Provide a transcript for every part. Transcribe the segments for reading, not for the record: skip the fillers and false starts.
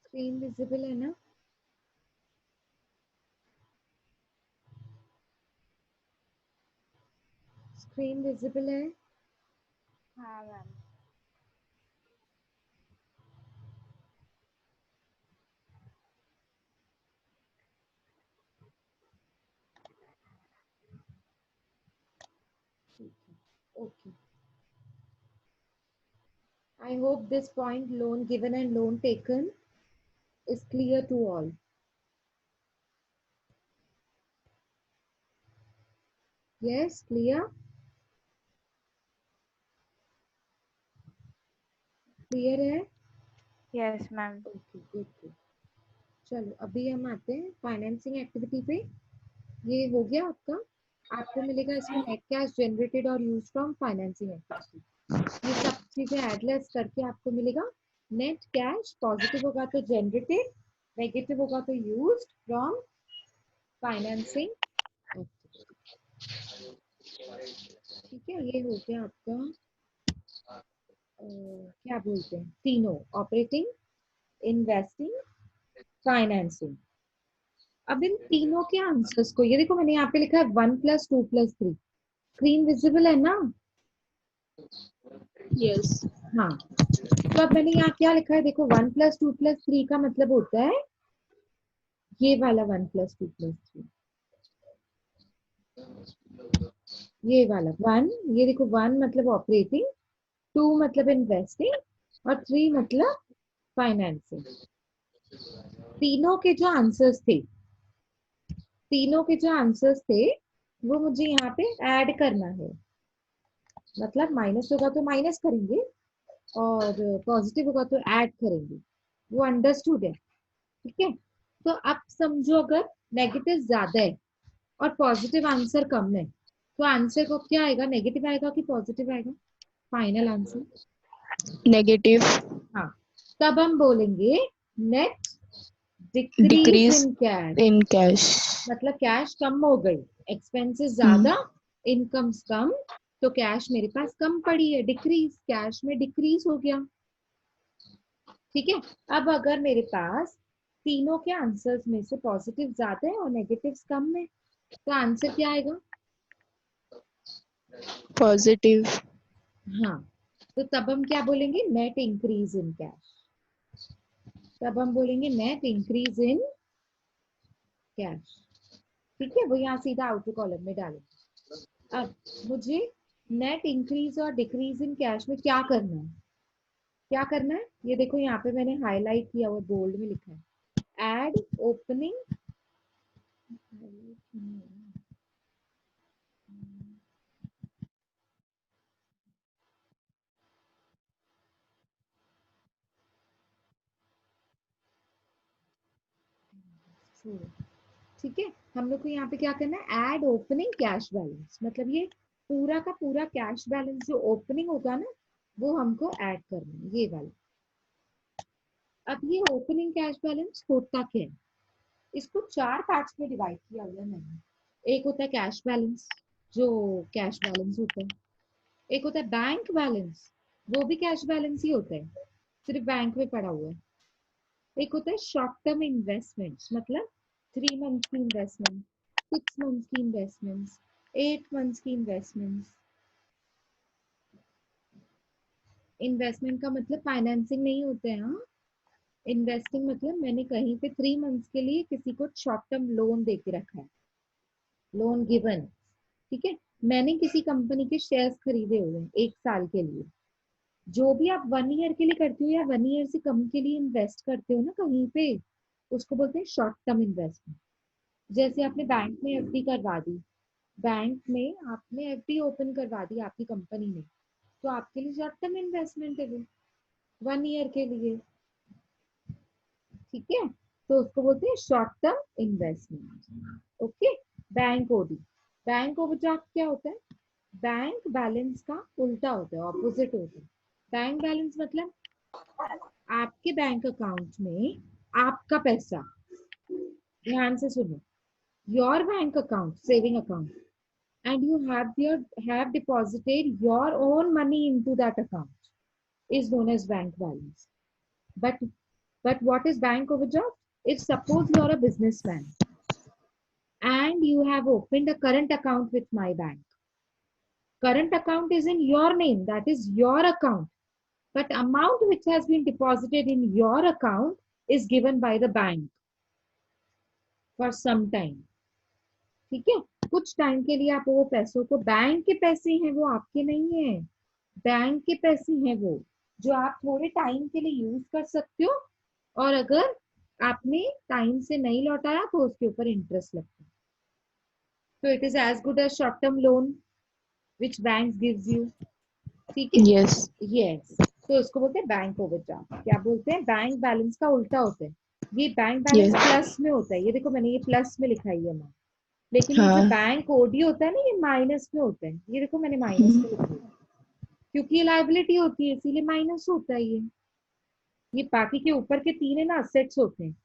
Screen visible है ना? Screen visible है? हाँ ma'am. Okay. I hope this point, loan given and loan taken, is clear to all. Yes, clear? Clear है? Yes ma'am. Okay, good, good. चलो अभी हम आते हैं फाइनेंसिंग एक्टिविटी पे। ये हो गया आपका। आपको मिलेगा इसमें नेट कैश जनरेटेड और यूज फ्रॉम फाइनेंसिंग एक्टिविटी। ये सब चीजें एडलेस करके आपको मिलेगा नेट कैश। पॉजिटिव होगा तो जनरेटेड, नेगेटिव होगा तो यूज फ्रॉम फाइनेंसिंग एक्टिविटी। ठीक है, ये हो गया आपका क्या बोलते हैं, तीनों, ऑपरेटिंग, इन्वेस्टिंग, फाइनेंसिंग। अब इन तीनों के आंसर्स को, ये देखो मैंने यहाँ पे लिखा है 1+2+3। स्क्रीन विजिबल है ना? यस। हाँ, तो अब मैंने यहाँ क्या लिखा है, देखो 1+2+3 का मतलब होता है ये वाला 1+2+3, ये वाला 1। ये देखो 1 मतलब ऑपरेटिंग, 2 मतलब इन्वेस्टिंग और 3 मतलब फाइनेंसिंग। तीनों के जो आंसर्स थे, तीनों के जो आंसर्स थे वो मुझे यहाँ पे ऐड करना है। मतलब माइनस होगा तो माइनस करेंगे और पॉजिटिव होगा तो ऐड करेंगे। वो अंडरस्टूड है? ठीक है, तो अब समझो अगर नेगेटिव ज्यादा है और पॉजिटिव आंसर कम है तो आंसर को क्या आएगा, नेगेटिव आएगा कि पॉजिटिव आएगा? Final answer negative. हाँ, तब हम बोलेंगे net decrease decrease in cash. In cash. मतलब कैश कम हो गई, एक्सपेंसेस हम्म। ज्यादा, इनकम्स कम, तो कैश मेरे पास कम पड़ी है, डिक्रीज, कैश में डिक्रीज हो गया। ठीक है, अब अगर मेरे पास तीनों के आंसर्स में से पॉजिटिव ज्यादा है और नेगेटिव्स कम है तो आंसर क्या आएगा? पॉजिटिव। हाँ, तो तब हम क्या बोलेंगे, नेट इंक्रीज इन कैश। तब हम बोलेंगे नेट इंक्रीज इन कैश। ठीक है, वो यहाँ सीधा आउटर कॉलम में डालेंगे। अब मुझे नेट इंक्रीज और डिक्रीज इन कैश में क्या करना है, क्या करना है, ये देखो यहाँ पे मैंने हाईलाइट किया हुआ, बोल्ड में लिखा है, एड ओपनिंग, ठीक है। हम लोग को यहाँ पे क्या करना है, एड ओपनिंग कैश बैलेंस, मतलब ये पूरा का पूरा कैश बैलेंस जो ओपनिंग होगा ना वो हमको ऐड करना है, ये वाला। अब ये ओपनिंग कैश बैलेंस होता क्या है, इसको 4 पार्ट्स में डिवाइड किया हुआ है मैंने। एक होता है कैश बैलेंस, जो कैश बैलेंस होता है। एक होता है बैंक बैलेंस, वो भी कैश बैलेंस ही होता है, सिर्फ बैंक में पड़ा हुआ है। एक होता है शॉर्ट टर्म इन्वेस्टमेंट्स, मतलब 3 मंथ की इन्वेस्टमेंट, 6 मंथ की इन्वेस्टमेंट्स, 8 मंथ की इन्वेस्टमेंट्स। इन्वेस्टमेंट का मतलब फाइनेंसिंग नहीं होते हैं, हाँ। इन्वेस्टिंग मतलब मैंने कहीं पे 3 मंथ्स के लिए किसी को शॉर्ट टर्म लोन दे के रखा है, लोन गिवन। ठीक है, मैंने किसी कंपनी के शेयर्स खरीदे हुए हैं 1 साल के लिए। जो भी आप 1 ईयर के लिए करते हो या 1 ईयर से कम के लिए इन्वेस्ट करते हो ना कहीं पे, उसको बोलते हैं शॉर्ट टर्म इन्वेस्टमेंट। जैसे आपने बैंक में एफडी करवा दी, बैंक में आपने एफडी ओपन करवा दी आपकी कंपनी ने, तो आपके लिए शॉर्ट टर्म इन्वेस्टमेंट है वो, 1 ईयर के लिए। ठीक है, तो उसको बोलते हैं short term investment. Okay, bank OD, bank overdraft क्या होता है, बैंक बैलेंस का उल्टा होता है, ऑपोजिट होता है। बैंक बैलेंस मतलब आपके बैंक अकाउंट में आपका पैसा, ध्यान से सुनो, your bank account, saving account, and you have deposited your own money into that account is known as bank balance. But But what is bank overdraft? If suppose you are a businessman and you have opened a current account with my bank. Current account is in your name, that is your account. But amount which has been deposited in your account is given by the bank for some time. ठीक है, कुछ time के लिए आप वो पैसों को, bank के पैसे हैं वो, आपके नहीं है, बैंक के पैसे हैं वो, जो आप थोड़े टाइम के लिए यूज कर सकते हो, और अगर आपने टाइम से नहीं लौटाया तो उसके ऊपर इंटरेस्ट लगता है. तो it is as good as short term loan which bank gives you. ठीक है, Yes. यस. तो उसको बोलते हैं बैंक ओवरड्राफ्ट. क्या बोलते हैं? बैंक बैलेंस का उल्टा होता है. ये बैंक बैलेंस Yes. प्लस में होता है. ये देखो मैंने ये प्लस में लिखा है ये अमाउंट, लेकिन ये जो हाँ. बैंक ओडी होता है ना, ये माइनस में होता है. ये देखो मैंने माइनस में लिखा है क्योंकि ये लायबिलिटी होती है, इसीलिए माइनस होता है. ये बाकी के ऊपर के तीन है ना, असेट्स होते हैं.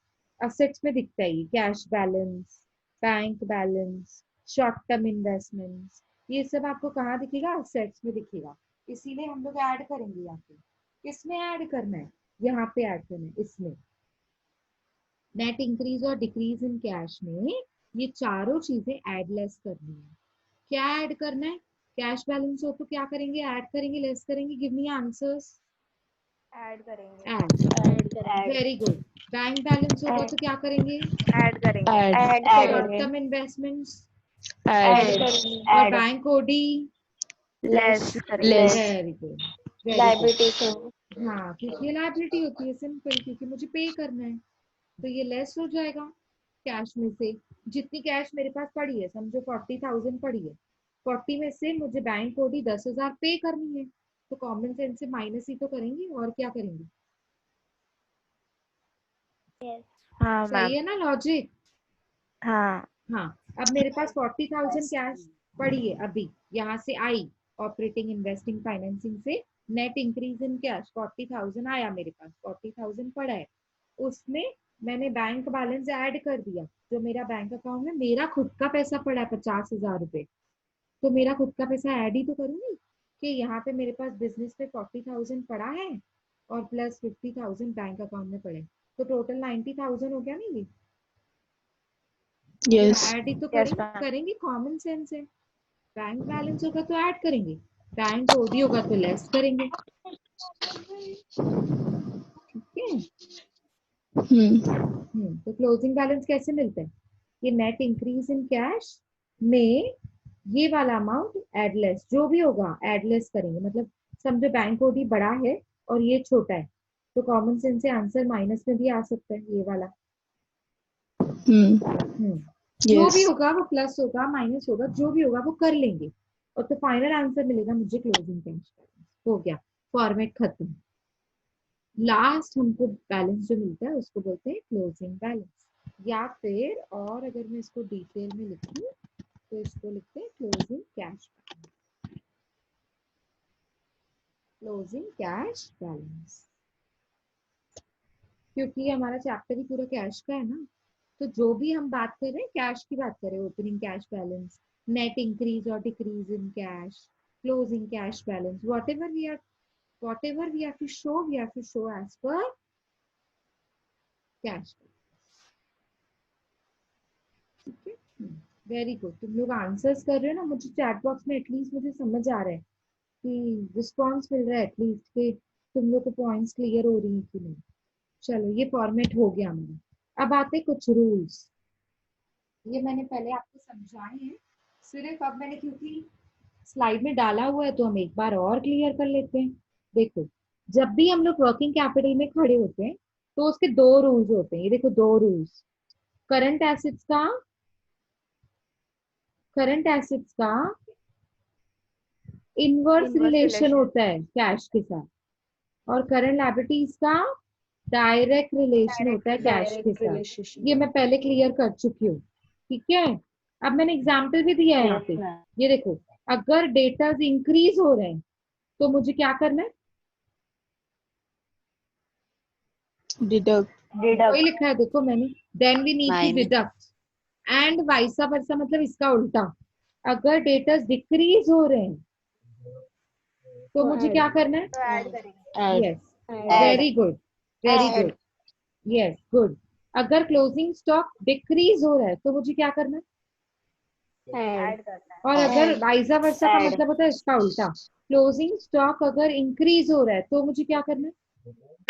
असेट्स में दिखता है ये cash balance, bank balance, short term investments. ये सब आपको कहाँ दिखेगा? असेट्स में दिखेगा. इसीलिए हम लोग ऐड करेंगे यहाँ पे. किसमें ऐड करना है? यहाँ पे ऐड करना है, इसमें. नेट इंक्रीज और डिक्रीज इन कैश में ये चारों चीजें ऐड लेस करनी है. क्या ऐड करना है? कैश बैलेंस हो तो क्या करेंगे? ऐड करेंगे, लेस करेंगे? Give me answers. ऐड करेंगे. Add. Very good. Bank balance होगा तो क्या करेंगे? ऐड करेंगे. Add. Short term investments Add. और बैंक ओडी लेस करेंगे. Less. Very good, very good. हाँ, क्योंकि ये लायबिलिटी होती है, सिंपल, क्योंकि मुझे पे करना है, तो ये लेस हो जाएगा कैश में से. जितनी कैश मेरे पास पड़ी है, समझो 40,000 पड़ी है, 40 में से मुझे बैंक ओडी 10,000 पे करनी है, तो कॉमन सेंस से माइनस ही तो करेंगे, और क्या करेंगे? हाँ मैम. सही है ना लॉजिक? हाँ. हाँ. अब मेरे पास 40,000 कैश पड़ी है, अभी यहाँ से आई ऑपरेटिंग इन्वेस्टिंग फाइनेंसिंग से. नेट इंक्रीज इन कैश 40,000 आया मेरे पास, 40,000 पड़ा है, उसमें मैंने बैंक बैलेंस ऐड कर दिया. जो मेरा बैंक अकाउंट में मेरा खुद का पैसा पड़ा है 50,000 रुपए, तो मेरा खुद का पैसा ऐड ही तो करूंगी कि यहाँ पे मेरे पास बिजनेस में 40,000 पड़ा है और प्लस 50,000 बैंक अकाउंट में पड़े, तो टोटल 90,000 हो गया ना. ये Yes. ऐड ही तो Yes, करेंगे. ma'am. करेंगे, कॉमन सेंस है. बैंक बैलेंस होगा तो ऐड करेंगे, बैंक ओडी होगा तो लेस करेंगे. ठीक है. तो क्लोजिंग बैलेंस कैसे मिलता है? ये नेट इंक्रीज इन कैश में ये वाला अमाउंट एडलेस, जो भी होगा एडलेस करेंगे. मतलब समझो बैंक ओडी बड़ा है और ये छोटा है, तो कॉमन सेंस से आंसर माइनस में भी आ सकता है, ये वाला. जो भी Yes. होगा वो प्लस होगा, माइनस होगा, जो भी होगा वो कर लेंगे, और तो फाइनल आंसर मिलेगा मुझे क्लोजिंग कैश बैलेंस. हो गया, फॉर्मेट खत्म. लास्ट हमको बैलेंस जो मिलता है उसको बोलते हैं क्लोजिंग बैलेंस, या फिर और अगर मैं इसको डिटेल में लिखूं तो इसको लिखते हैं closing cash balance. Closing cash balance, क्योंकि हमारा चैप्टर ही पूरा कैश का है ना, तो जो भी हम बात कर रहे हैं कैश की बात कर रहे हैं. Opening cash balance, net increase और decrease in cash, closing cash balance, whatever we have to show, we have to show as per cash. ठीक है, वेरी गुड. तुम लोग आंसर्स कर रहे हो ना, मुझे चैट बॉक्स में एटलीस्ट मुझे समझ आ रहा है कि रिस्पॉन्स मिल रहा है एटलीस्ट, कि तुम लोग को पॉइंट्स क्लियर हो रही है कि नहीं. चलो, ये फॉर्मेट हो गया हमारा. अब आते कुछ रूल्स. ये मैंने पहले आपको समझाए हैं, सिर्फ अब मैंने क्योंकि स्लाइड में डाला हुआ है तो हम एक बार और क्लियर कर लेते हैं. देखो, जब भी हम लोग वर्किंग कैपिटल में खड़े होते हैं तो उसके दो रूल्स होते हैं. ये देखो, दो रूल्स. करंट एसेट्स का इनवर्स रिलेशन होता है कैश के साथ, और करंट लायबिलिटीज का डायरेक्ट रिलेशन होता है कैश के साथ. ये मैं पहले क्लियर कर चुकी हूँ. ठीक है. अब मैंने एग्जाम्पल भी दिया है यहाँ पे. ये देखो, अगर डेटर्स इंक्रीज हो रहे हैं तो मुझे क्या करना है? Deduct. वही लिखा है देखो मैंने. Then we need to deduct, and vice versa, मतलब इसका उल्टा. अगर डेटर्स डिक्रीज हो रहे हैं तो मुझे क्या करना है? तो ऐड करेंगे. Add. Yes, very good, very good. Yes good. अगर क्लोजिंग स्टॉक डिक्रीज हो रहा है तो मुझे क्या करना है? ऐड करना है। और अगर वाइसा वर्सा का Add. मतलब होता है इसका उल्टा, क्लोजिंग स्टॉक अगर इंक्रीज हो रहा है तो मुझे क्या करना है?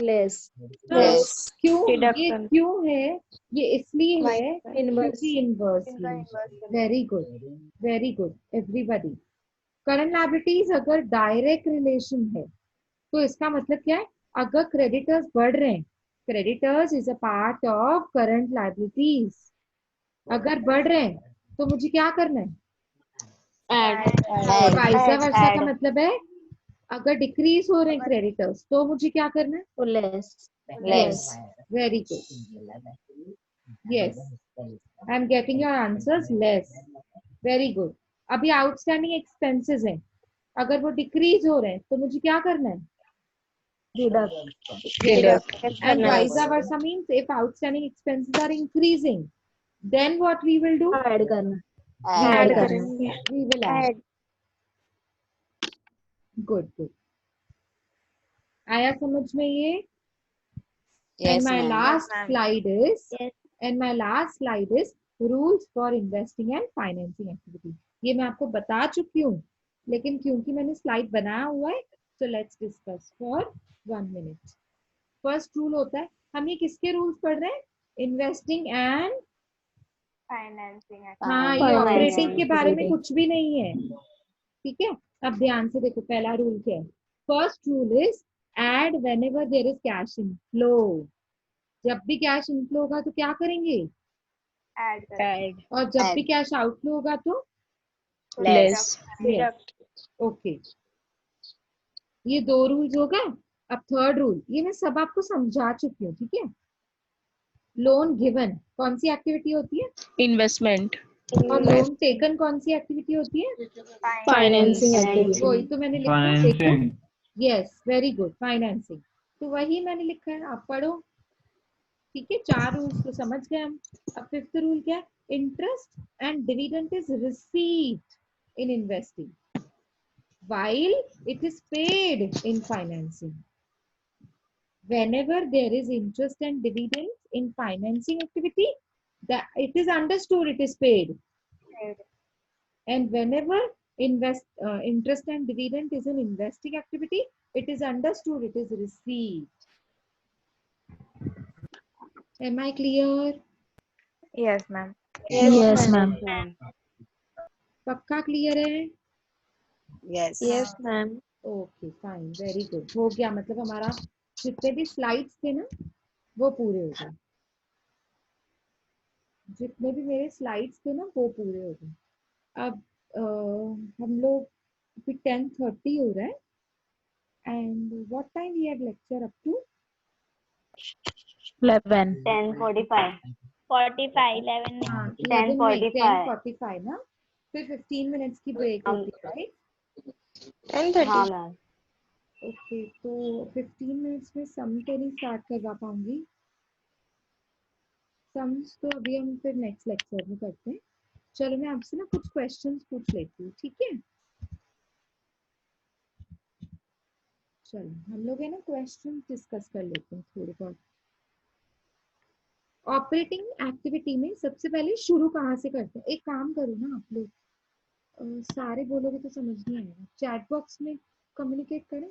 लेस हाँ, Less. क्यों? Deduct ये करना। क्यों है? ये इसलिए है इनवर्स क्योंकि inversely. Very good, very good everybody. Current liabilities अगर डायरेक्ट रिलेशन है तो इसका मतलब क्या है? अगर क्रेडिटर्स बढ़ रहे हैं, creditors is a part of current liabilities, अगर बढ़ रहे हैं तो मुझे क्या करना है? Add. और वाइसा वर्सा का Add. मतलब है अगर डिक्रीज हो रहे हैं क्रेडिटर्स तो मुझे क्या करना है? तो less Yes, very good. Yes, I am getting your answers less. Very good. अभी आउटस्टैंडिंग एक्सपेंसेस हैं, अगर वो डिक्रीज हो रहे हैं तो मुझे क्या करना है? Deduct Yes. Deduct. And vice करना versa means if outstanding expenses are increasing, then what we will do? Add करना We Add will add. करेंगे. We will add. Add Good, good. आया समझ में ये? Yes, And my ma'am. last ma'am. slide is Yes. and my last slide is rules for investing and financing activity. ये मैं आपको बता चुकी हूँ, लेकिन क्योंकि मैंने स्लाइड बनाया हुआ है so let's discuss for 1 minute. First rule होता है, हम ये किसके रूल्स पढ़ रहे हैं? इन्वेस्टिंग एंड, फाइनेंसिंग हाँ ये ऑपरेटिंग के बारे में कुछ भी नहीं है, ठीक है? अब ध्यान से देखो, पहला रूल क्या है? First rule is add whenever there is cash inflow. जब भी कैश इनफ्लो होगा तो क्या करेंगे? Add Add. और जब भी Add. कैश आउटफ्लो होगा तो Less. Yes, okay. ये दो रूल्स हो गए। अब थर्ड रूल, ये मैं सब आपको समझा चुकी हूँ, ठीक है? लोन गिवन कौन सी एक्टिविटी होती है? Investment. और लोन टेकन कौन सी एक्टिविटी होती है? Financing वही activity. तो मैंने लिखा है, देखो। Yes very good, financing. तो वही मैंने लिखा है, आप पढ़ो, ठीक है? 4 रूल्स तो समझ गए हम। अब फिफ्थ रूल क्या है? Interest and dividend is received in investing while it is paid in financing. Whenever there is interest and dividends in financing activity, that it is understood it is paid. And whenever interest and dividend is an investing activity, it is understood it is received. Am I clear? Yes ma'am Yes, ma'am. पक्का clear है? Yes. Yes ma'am okay fine, very good. हो गया, मतलब हमारा जितने भी slides थे ना वो पूरे हो गए, जितने भी मेरे स्लाइड्स थे ना वो पूरे हो गए। अब हम लोग अभी 10:30 हो रहा है and what time we have lecture up to? 11 10:45 45 11 हाँ 10:45 10:45 ना, फिर 15 मिनट्स की ब्रेक होती है, राइट? 10:30. हाँ मैम ओके, तो 15 मिनट्स में सम तो नहीं स्टार्ट करवा पाऊंगी, सम्स तो अभी हम फिर नेक्स्ट लेक्चर में करते हैं। चलो मैं आपसे ना कुछ क्वेश्चंस पूछ लेती हूँ, ठीक है? चलो हम लोग है ना क्वेश्चंस डिस्कस कर लेते हैं थोड़े बहुत। ऑपरेटिंग एक्टिविटी में सबसे पहले शुरू कहाँ से करते हैं? एक काम करो ना आप लोग, सारे बोलोगे तो समझ नहीं आएगा, चैट बॉक्स में कम्युनिकेट करें,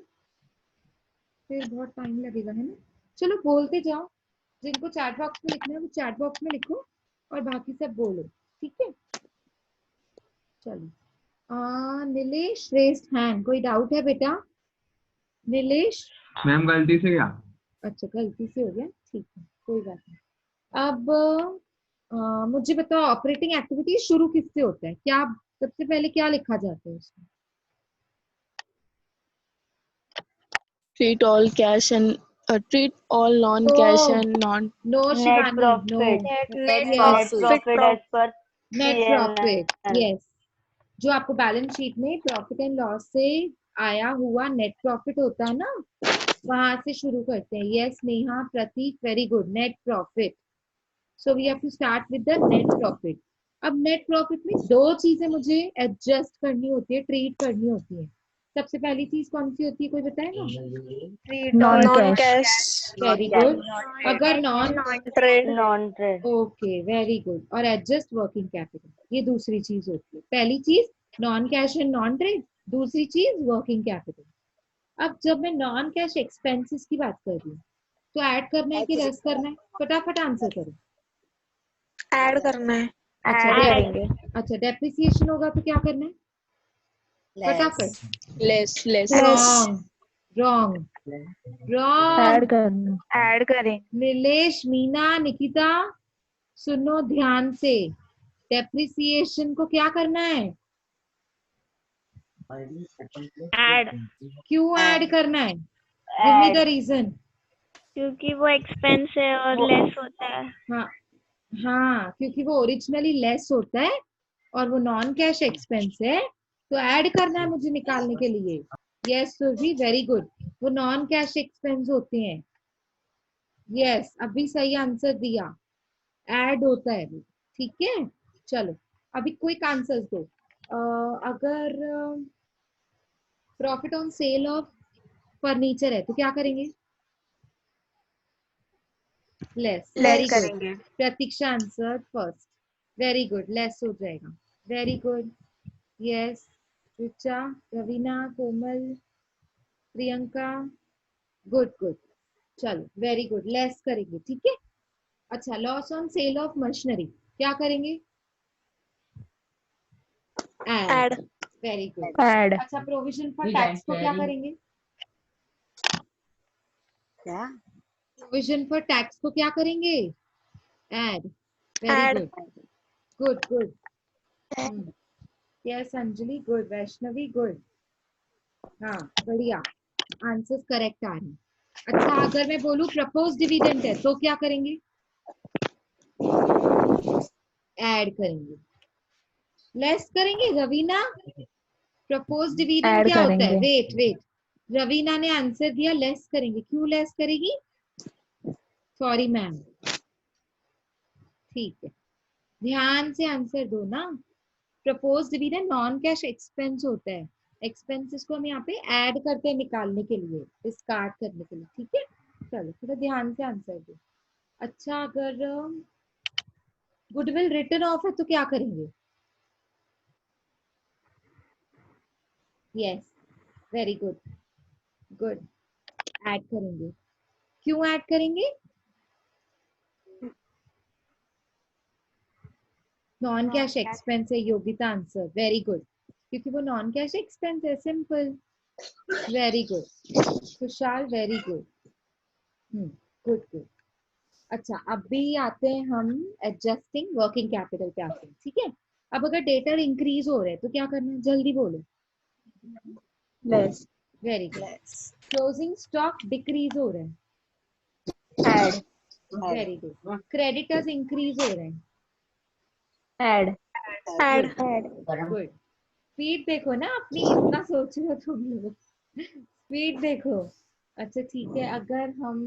फिर बहुत टाइम लगेगा, है ना? चलो बोलते जाओ, जिनको चैट बॉक्स में लिखना है वो चैट बॉक्स में लिखो और बाकी सब बोलो, ठीक है? चलो नीलेश रेस्ड हैंड, कोई डाउट है बेटा? नीलेश? मैम गलती से क्या? अच्छा गलती से हो गया, ठीक है कोई बात नहीं। अब मुझे बताओ, ऑपरेटिंग एक्टिविटी शुरू किससे होता है? क्या सबसे पहले क्या लिखा जाता है उसमें? Treat all cash and treat all non-cash No. and non. No net Shivani, no. Profit Net Yes. Profit as per net profit, yes. जो आपको बैलेंस शीट में प्रॉफिट एंड लॉस से आया हुआ नेट प्रॉफिट होता है ना, वहां से शुरू करते हैं। Yes Neha, Prateek, very good, net profit. So we have to start with the net profit. अब नेट प्रॉफिट में दो चीजें मुझे एडजस्ट करनी होती है, ट्रीट करनी होती है। सबसे पहली चीज कौन सी होती है, कोई बताएगा? Non cash very good. अगर non trade non trade okay very good. और एडजस्ट वर्किंग कैपिटल, ये दूसरी चीज होती है। पहली चीज non cash and non trade, दूसरी चीज वर्किंग कैपिटल। अब जब मैं नॉन कैश एक्सपेंसेस की बात कर रही हूँ तो ऐड करना है कि लेस करना है? फटाफट आंसर करो। ऐड करना है। अच्छा ऐड करेंगे। अच्छा डेप्रिसिएशन होगा तो क्या करना है? फटाफट। Less less wrong wrong wrong. करना। ऐड करें। नीलेश, मीना, निकिता सुनो ध्यान से। डेप्रिसिएशन को क्या करना है? ऐड क्यों ऐड करना है? Give me the reason. क्योंकि वो एक्सपेंस है और लेस होता है। हाँ हाँ, क्योंकि वो ओरिजिनली लेस होता है और वो नॉन कैश एक्सपेंस है, तो ऐड करना है मुझे निकालने के लिए। Yes Surabhi very good. वो नॉन कैश एक्सपेंस होते हैं। यस अभी सही आंसर दिया, ऐड होता है वो। ठीक है चलो अभी क्विक आंसर्स दो। अगर profit on sale of furniture है तो क्या करेंगे? Less. Very good. Pratiksha answer first. Very good, less हो जाएगा। Very good. Yes Richa, Raveena, Komal, Priyanka, good good. चलो वेरी गुड, लेस करेंगे। ठीक है अच्छा loss on sale of machinery क्या करेंगे? ऐड। Very good. ऐड अच्छा प्रोविजन फॉर टैक्स को क्या करेंगे? प्रोविजन फॉर टैक्स को क्या करेंगे? Add. Very good good good. Yes Anjali good. Vaishnavi good. हाँ बढ़िया, आंसर्स करेक्ट आ रहे हैं। अच्छा अगर मैं बोलूं प्रपोज डिविडेंड है तो क्या करेंगे? ऐड करेंगे। लेस करेंगे रवीना? प्रपोज डिविडेंड Add क्या होता है? करेंगे। वेट वेट, रवीना ने आंसर दिया लेस करेंगे। क्यों लेस करेगी? Sorry ma'am. ठीक है ध्यान से आंसर दो ना। Propose dividend non cash expense होता है। एक्सपेंसेस को हम यहाँ पे ऐड करते हैं निकालने के लिए, डिस्कार्ड करने के लिए। ठीक है चलो थोड़ा ध्यान से आंसर दो। अच्छा अगर गुडविल रिटर्न ऑफ है तो क्या करेंगे? Yes very good good. Add करेंगे। क्यों ऐड करेंगे? नॉन कैश एक्सपेंस है योगिता आंसर। वेरी गुड, क्योंकि वो नॉन कैश एक्सपेंस है। सिंपल। वेरी गुड खुशहाल वेरी गुड। Good good. अच्छा अभी आते हैं हम एडजस्टिंग वर्किंग कैपिटल पे आते हैं। ठीक है अब अगर डेटर इंक्रीज हो रहे हैं तो क्या करना है? जल्दी बोलो। Less very good. Closing stock decrease हो रहे हैं। Add very good. Creditors increase हो रहे हैं। Add good. स्पीड देखो ना अपनी, इतना सोच रहे हो तुम लोग। स्पीड देखो। अच्छा ठीक है अगर हम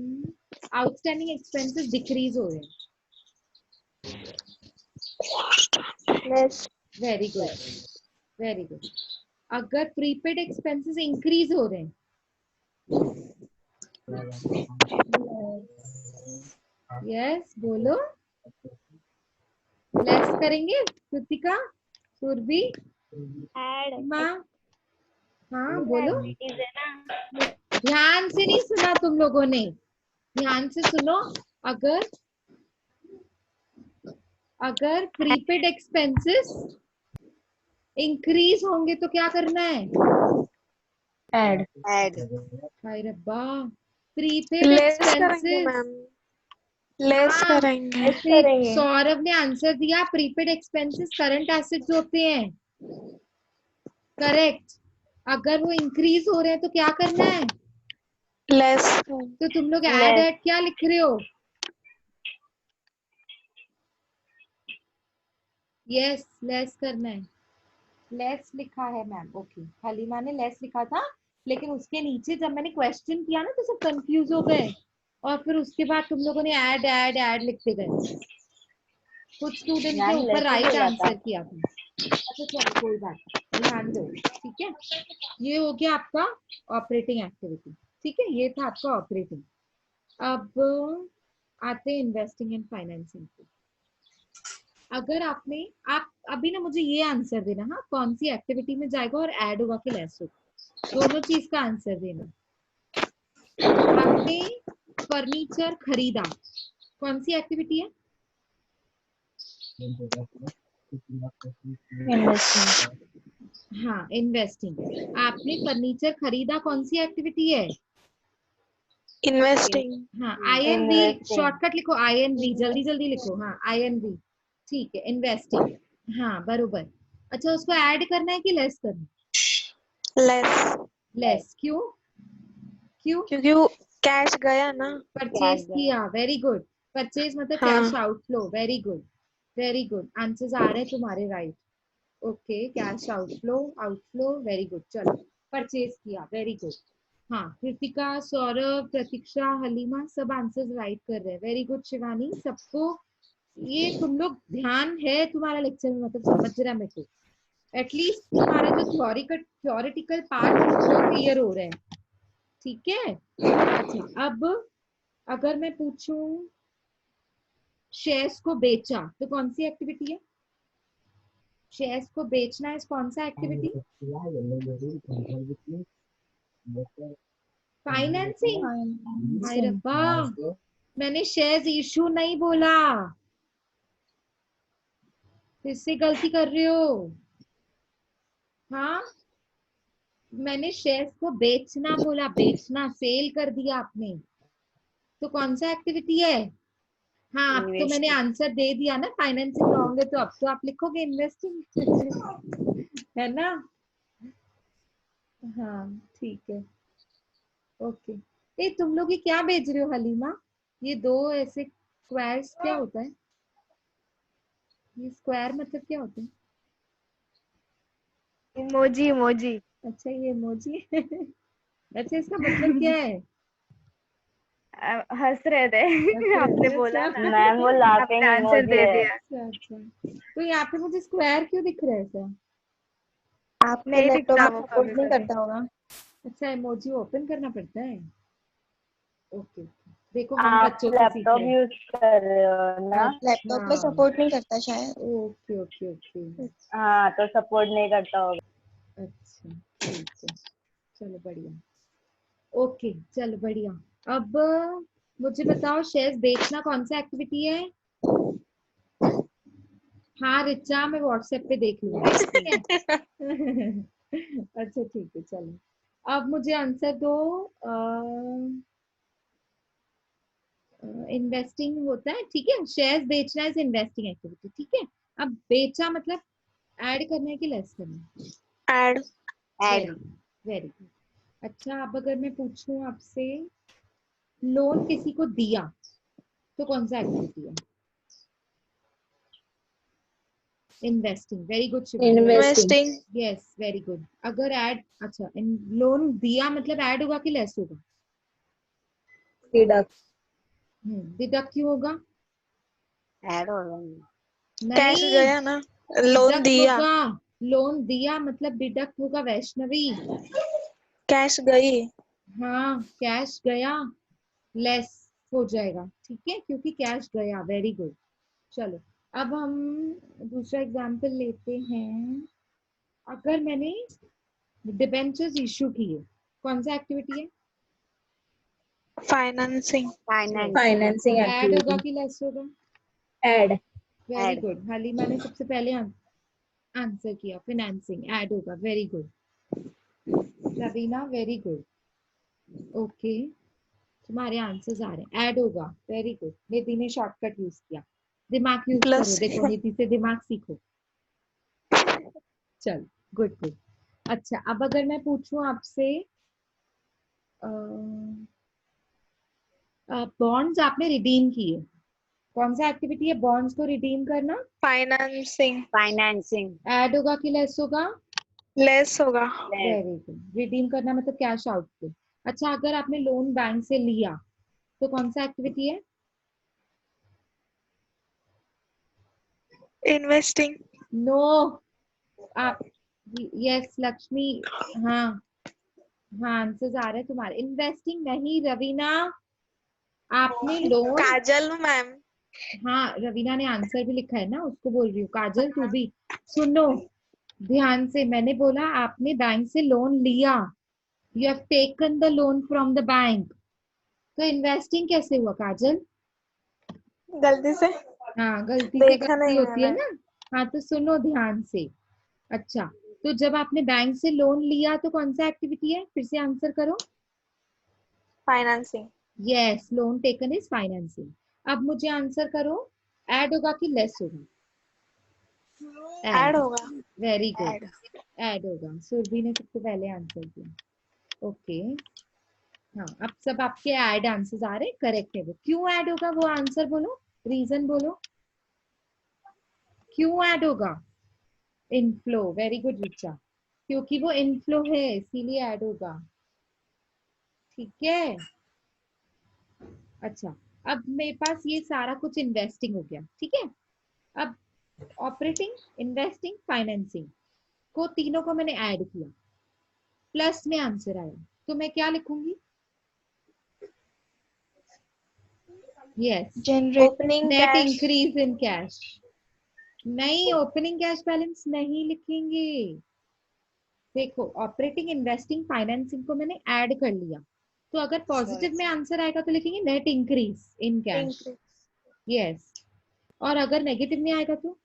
आउटस्टैंडिंग एक्सपेंसेस डिक्रीज हो रहे हैं। Less very good very good. अगर प्रीपेड एक्सपेंसेस इंक्रीज हो रहे हैं। यस बोलो। लेस करेंगे कृतिका, सुरभि, ऐड माँ? हाँ बोलो। एक्टिविटीज है ना। ध्यान से नहीं सुना तुम लोगों ने, ध्यान से सुनो। अगर अगर प्रीपेड एक्सपेंसेस इंक्रीज होंगे तो क्या करना है? ऐड हाय रब्बा, प्रीपेड लेस करेंगे एक्सपेंसेस। मैम। लेस हाँ करेंगे। सौरभ ने आंसर दिया प्रीपेड एक्सपेंसेस करंट एसेट्स होते हैं। करेक्ट। अगर वो इंक्रीज हो रहे हैं तो क्या करना है? लेस तो तुम लोग ऐड ऐड क्या लिख रहे हो? यस लेस करना है। लेस लिखा है मैम। ओके हलीमा ने लेस लिखा था, लेकिन उसके नीचे जब मैंने क्वेश्चन किया ना तो सब कंफ्यूज हो गए और फिर उसके बाद तुम लोगों ने ऐड ऐड ऐड लिखते गए। कुछ स्टूडेंट ने ऊपर राइट आंसर किया था। अच्छा चलो कोई बात नहीं। ध्यान दो, ठीक है। ये हो गया आपका ऑपरेटिंग एक्टिविटी, ठीक है, ये था आपका ऑपरेटिंग। अब आते हैं इन्वेस्टिंग एंड फाइनेंसिंग पे। अगर आपने, आप अभी ना मुझे ये आंसर देना, हाँ, कौन सी एक्टिविटी में जाएगा और ऐड होगा कि लेस होगा, दोनों चीज का आंसर देना। आपने फर्नीचर खरीदा, कौन सी एक्टिविटी है? हाँ, इन्वेस्टिंग। आपने फर्नीचर खरीदा, कौन सी एक्टिविटी है? इन्वेस्टिंग। हाँ, INV, शॉर्टकट लिखो, INV, जल्दी जल्दी लिखो, हाँ INV, ठीक है, इन्वेस्टिंग। हाँ बरोबर। अच्छा, उसको ऐड करना है कि लेस करना? लेस, लेस, क्यों? क्यों? क्योंकि वो कैश गया ना। परचेज किया, वेरी गुड। परचेज मतलब हाँ, cash outflow, very good, very good, answers आ रहे हैं तुम्हारे, right. Okay, cash outflow, outflow, very good. चलो, परचेज किया, वेरी गुड। हाँ, कृतिका, सौरभ, प्रतीक्षा, हलीमा सब आंसर्स राइट कर रहे हैं, वेरी गुड। शिवानी, सबको ये तुम लोग ध्यान है तुम्हारा लेक्चर में, मतलब समझ रहा है मेरे को, एटलीस्ट तुम्हारा जो थ्योरेटिकल पार्ट है वो क्लियर हो रहे हैं, ठीक है। अच्छा, अब अगर मैं पूछूं शेयर्स को बेचा, तो कौन सी एक्टिविटी है? शेयर्स को बेचना है, कौन सा एक्टिविटी? फाइनेंसिंग। हाय रब्बा, मैंने शेयर्स इशू नहीं बोला, फिर से गलती कर रहे हो। हाँ, मैंने शेयर्स को बेचना बोला, बेचना, सेल कर दिया आपने, तो कौन सा एक्टिविटी है? हाँ, अब तो मैंने आंसर दे दिया ना, फाइनेंसिंग रॉन्ग है, तो अब तो आप लिखोगे इन्वेस्टिंग है ना। हाँ ठीक है, ओके। ए, तुम लोग ये क्या भेज रहे हो हलीमा? ये दो ऐसे स्क्वायर्स क्या होता है? ये स्क्वायर मतलब क्या होता है? Emoji emoji. अच्छा, ये इमोजी अच्छा, इसका मतलब क्या है? हंस रहे थे हंस रहे आपने थे, बोला अच्छा। ना, मैम वो लाफिंग आपने आंसर दे दिया। अच्छा अच्छा, तो यहाँ पे मुझे स्क्वायर क्यों दिख रहा है ऐसा? आपके नहीं लैपटॉप दिखता में वो सपोर्ट कभी नहीं कभी। करता होगा। अच्छा, इमोजी ओपन करना पड़ता है, ओके ओके। देखो, हम आप बच्चों से सीख लैपटॉप रहे हैं। यूज कर रहे हो ना? अच्छा, लैपटॉप में सपोर्ट नहीं करता शायद। ओके ओके ओके, हाँ तो सपोर्ट नहीं करता होगा। अच्छा ठीक है, चलो बढ़िया, ओके, चलो बढ़िया। अब मुझे बताओ, शेयर्स बेचना कौन सा एक्टिविटी है? हाँ रिचा, मैं व्हाट्सएप पे देख लूंगी, ठीक है अच्छा ठीक है, चलो अब मुझे आंसर दो। इन्वेस्टिंग होता है, ठीक है, शेयर्स बेचना इज इन्वेस्टिंग एक्टिविटी, ठीक है। अब बेचा मतलब ऐड करना है कि लेस करना ऐड। है? Very good, very good. अच्छा, अब अगर मैं पूछूं आपसे, लोन किसी को दिया, तो कौन सा एक्टिविटी है? Investing, very good Shivani, investing. Yes very good. अगर ऐड, अच्छा, लोन दिया मतलब ऐड होगा कि लेस होगा? डिडक्ट। डिडक्ट क्यों होगा? ऐड हो रहा कैश नहीं, गया ना, लोन डिडक्ट दिया। होगा, लोन दिया मतलब डिडक्ट होगा वैष्णवी। कैश गई। हाँ, कैश गया, लेस हो जाएगा, ठीक है, क्योंकि कैश गया, वेरी गुड। चलो, अब हम दूसरा एग्जाम्पल लेते हैं। अगर मैंने डिबेंचर्स इशू किए, कौन सा एक्टिविटी है? फाइनेंसिंग। फाइनेंसिंग ऐड होगा कि लेस होगा? ऐड। वेरी गुड, हलीमा ने सबसे पहले आंसर किया, फाइनेंसिंग ऐड होगा, very good. Raveena, very good, okay, तुम्हारे आंसर्स आ रहे हैं, ऐड होगा, वेरी गुड। निधि ने शॉर्टकट यूज किया, दिमाग यूज करो, प्लस। देखो निधि से दिमाग सीखो। चल, गुड गुड। अच्छा, अब अगर मैं पूछूं आपसे, बॉन्ड्स आपने रिडीम किए, कौन सा एक्टिविटी है बॉन्ड्स को रिडीम करना? फाइनेंसिंग। फाइनेंसिंग। ऐड होगा कि लेस होगा? लेस होगा। वेरी गुड, रिडीम करना मतलब कैश आउटफ्लो। अच्छा, अगर आपने लोन बैंक से लिया, तो कौन सा एक्टिविटी है? इन्वेस्टिंग। नो, आप यस लक्ष्मी, हाँ हाँ आंसर्स आ रहे हैं तुम्हारे। इन्वेस्टिंग नहीं रवीना, आपने लोन, काजल मैम। हाँ रवीना ने आंसर भी लिखा है ना, उसको बोल रही हूँ। काजल तू भी सुनो ध्यान से, मैंने बोला आपने बैंक से लोन लिया, you have taken the loan from the bank, तो इन्वेस्टिंग कैसे हुआ काजल? गलती से हाँ गलती से देखा गलती नहीं होती है मैंने। ना। हाँ तो सुनो ध्यान से। अच्छा, तो जब आपने बैंक से लोन लिया तो कौन सा एक्टिविटी है, फिर से आंसर करो। Financing. Yes, loan taken is financing. अब मुझे आंसर करो, ऐड होगा कि लेस होगा? Add add. होगा। Very good, add. ऐड होगा। सुरभि ने सबसे पहले आंसर दिया। ओके, हाँ अब सब आपके ऐड आंसर्स आ रहे, करेक्ट है वो। क्यों ऐड होगा वो आंसर बोलो, रीजन बोलो, क्यों ऐड होगा? इनफ्लो, वेरी गुड रिचा, क्योंकि वो इनफ्लो है इसीलिए ऐड होगा। ठीक है, अच्छा अब मेरे पास ये सारा कुछ इन्वेस्टिंग हो गया, ठीक है। अब ऑपरेटिंग, इन्वेस्टिंग, फाइनेंसिंग को तीनों को मैंने ऐड किया, प्लस में आंसर आया, तो मैं क्या लिखूंगी? Yes, opening net cash. Increase in cash. नहीं, ओपनिंग कैश बैलेंस नहीं लिखेंगे। देखो ऑपरेटिंग, इन्वेस्टिंग, फाइनेंसिंग को मैंने ऐड कर लिया, तो अगर पॉजिटिव में आंसर आएगा तो लिखेंगे net increase in cash. Increase. Yes, और अगर नेगेटिव में आएगा तो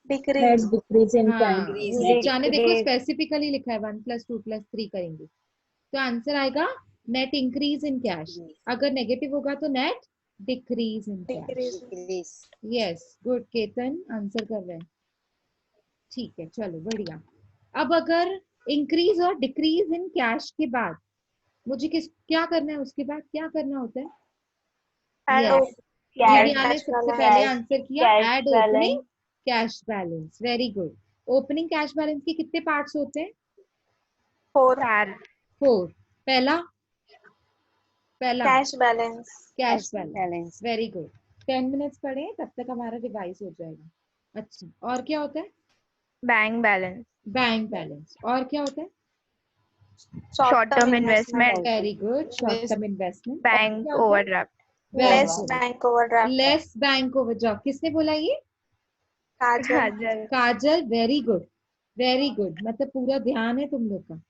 डिक्रीज। Net decrease in हाँ, cash. वो रिचा ने देखो स्पेसिफिकली लिखा है 1 + 2 + 3 करेंगे, तो आंसर आएगा नेट इंक्रीज इन कैश। अगर नेगेटिव होगा तो net decrease in cash. Decrease. Yes good, Ketan answer कर रहे हैं। ठीक है चलो बढ़िया। अब अगर इंक्रीज और डिक्रीज इन कैश के बाद मुझे क्या करना है, उसके बाद क्या करना होता है? ऐड। यस, ऐड दिव्या ने कैश सबसे बैलेंस। पहले आंसर किया, add opening cash balance. Very good. Opening cash balance के कितने पार्ट्स होते हैं? 4 4। पहला, पहला cash balance. Cash balance. Very good, 10 minutes पढ़े तब तक हमारा रिवाइज हो जाएगा। अच्छा, और क्या होता है? Bank balance, bank balance. और क्या होता है? Short short term term investment. Investment, very good, short term investment. और क्या बैंक होता है? Overdraft. Very less good, bank overdraft. Less bank overdraft. किसने बोला ये? काजल। काजल। काजल, वेरी गुड, वेरी गुड, मतलब पूरा ध्यान है तुम लोग का।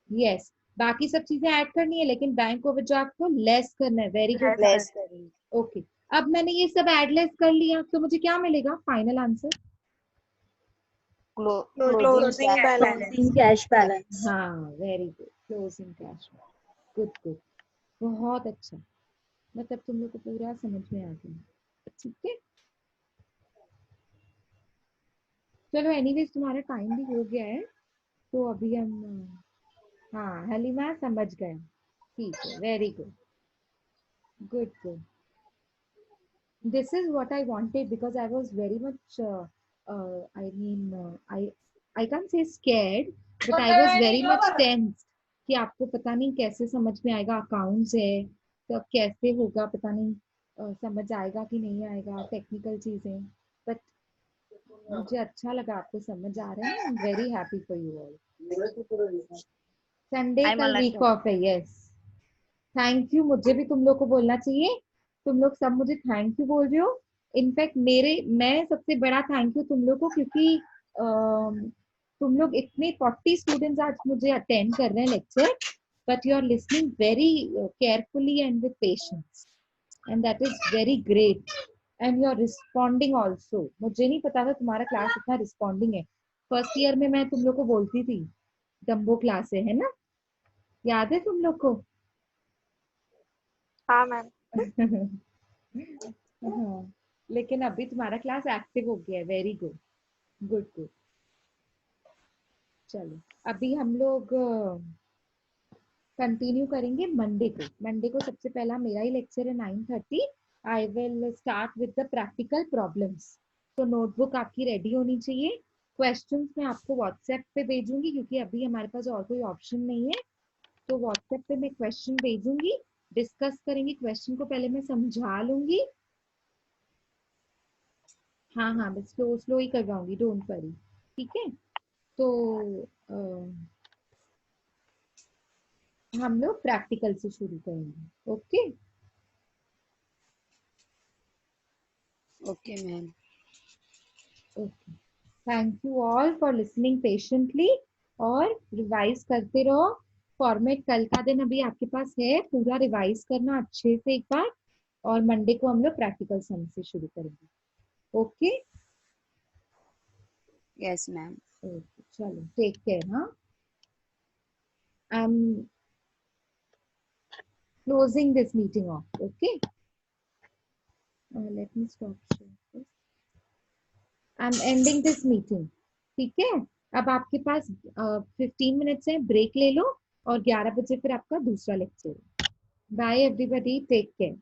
यस, बाकी सब चीजें ऐड करनी है लेकिन बैंक ओवरड्राफ्ट को लेस करना है। Very good less. ओके। अब मैंने ये सब ऐड लेस कर लिया तो मुझे क्या मिलेगा final answer? Closing balance. Closing cash balance. हाँ very good, closing cash. Good good, बहुत अच्छा, मतलब तुम लोग को पूरा समझ में आ गया। ठीक है, चलो एनीवेज तुम्हारा टाइम भी हो गया है, तो अभी हम, हाँ हलीमा समझ गए। ठीक है, very good, good good. This is what I wanted because I was very much, I mean, I can't say scared, but I was very much tense कि आपको पता नहीं कैसे समझ में आएगा, अकाउंट्स है तो अब कैसे होगा पता नहीं, समझ आएगा कि नहीं आएगा, टेक्निकल चीजें। बट मुझे अच्छा लगा आपको समझ आ रहा है, I am very happy for you all. Sunday I कल वीक मलाशा। ऑफ है, यस। थैंक यू, मुझे भी तुम लोग को बोलना चाहिए, तुम लोग सब मुझे थैंक यू बोल रहे हो। इनफैक्ट मैं सबसे बड़ा थैंक यू तुम लोग को, क्योंकि तुम लोग इतने 40 स्टूडेंट्स आज मुझे अटेंड कर रहे हैं lecture, but you are listening very carefully and with patience, and that is very great. And you are responding also, मुझे नहीं पता था तुम्हारा क्लास इतना रिस्पॉन्डिंग है। फर्स्ट ईयर में मैं तुम लोग को बोलती थी डम्बो क्लास है ना, याद है तुम लोग को? हाँ मैम। हाँ, लेकिन अभी तुम्हारा क्लास एक्टिव हो गया है, वेरी गुड, गुड गुड। चलो अभी हम लोग कंटिन्यू करेंगे मंडे को। मंडे को सबसे पहला मेरा ही लेक्चर है 9:30। I will start with the practical problems, तो नोटबुक आपकी रेडी होनी चाहिए। क्वेश्चंस मैं आपको व्हाट्सएप पे भेजूंगी क्योंकि अभी हमारे पास और कोई ऑप्शन नहीं है, तो व्हाट्सएप पे मैं क्वेश्चन भेजूंगी, डिस्कस करेंगे। क्वेश्चन को पहले मैं समझा लूंगी, हाँ हाँ मैं स्लो स्लो ही करवाऊंगी, डोंट वरी, ठीक है। तो हम लोग प्रैक्टिकल से शुरू करेंगे. Okay. Okay ma'am. Okay. Thank you all for listening patiently. और रिवाइज करते रहो. फॉर्मेट कल का दिन अभी आपके पास है, पूरा रिवाइज करना अच्छे से एक बार. और मंडे को हम लोग प्रैक्टिकल सम से शुरू करेंगे. ओके. Yes ma'am. ओके, चलो टेक केयर. हाँ, I am closing this meeting of. Okay. Let me stop share. I am ending this meeting. ठीक है. अब आपके पास 15 मिनट्स है, ब्रेक ले लो. और 11 बजे फिर आपका दूसरा lecture. Bye everybody, take care.